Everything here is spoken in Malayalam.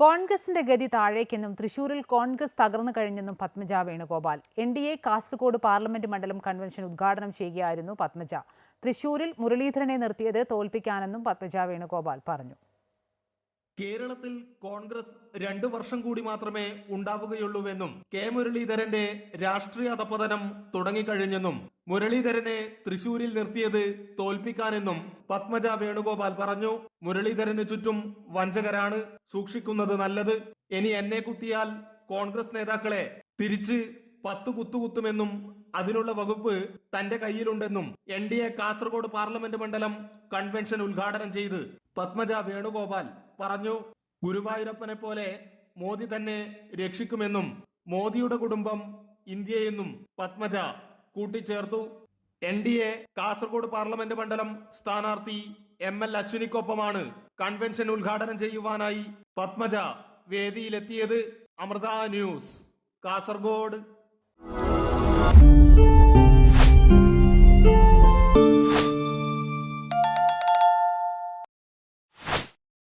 കോൺഗ്രസിന്റെ ഗതി താഴേക്കെന്നും തൃശൂരിൽ കോൺഗ്രസ് തകർന്നു കഴിഞ്ഞെന്നും പത്മജ വേണുഗോപാൽ. എൻ.ഡി.എ കാസർഗോഡ് പാർലമെന്റ് മണ്ഡലം കൺവെൻഷൻ ഉദ്ഘാടനം ചെയ്യുകയായിരുന്നു പത്മജ. തൃശൂരിൽ മുരളീധരനെ നിർത്തിയത് തോൽപ്പിക്കാനെന്നും പത്മജ വേണുഗോപാൽ പറഞ്ഞു. കേരളത്തിൽ കോൺഗ്രസ് 2 വർഷം കൂടി മാത്രമേ ഉണ്ടാവുകയുള്ളൂവെന്നും കെ മുരളീധരന്റെ രാഷ്ട്രീയ അധപതനം തുടങ്ങിക്കഴിഞ്ഞെന്നും മുരളീധരനെ തൃശൂരിൽ നിർത്തിയത് തോൽപ്പിക്കാനെന്നും പത്മജ വേണുഗോപാൽ പറഞ്ഞു. മുരളീധരന് ചുറ്റും വഞ്ചകരാണ്, സൂക്ഷിക്കുന്നത് നല്ലത്. ഇനി എന്നെ കുത്തിയാൽ കോൺഗ്രസ് നേതാക്കളെ തിരിച്ച് 10 കുത്തുകുത്തുമെന്നും അതിനുള്ള വകുപ്പ് തന്റെ കയ്യിലുണ്ടെന്നും എൻ.ഡി.എ കാസർഗോഡ് പാർലമെന്റ് മണ്ഡലം കൺവെൻഷൻ ഉദ്ഘാടനം ചെയ്ത് പത്മജ വേണുഗോപാൽ പറഞ്ഞു. ഗുരുവായൂരപ്പനെ പോലെ മോദി തന്നെ രക്ഷിക്കുമെന്നും മോദിയുടെ കുടുംബം ഇന്ത്യയെന്നും പത്മജ കൂട്ടിച്ചേർത്തു. എൻ.ഡി.എ കാസർഗോഡ് പാർലമെന്റ് മണ്ഡലം സ്ഥാനാർത്ഥി എം.എൽ. അശ്വിനിക്കൊപ്പമാണ് കൺവെൻഷൻ ഉദ്ഘാടനം ചെയ്യുവാനായി പത്മജ വേദിയിലെത്തിയത്. അമൃത ന്യൂസ്, കാസർഗോഡ്.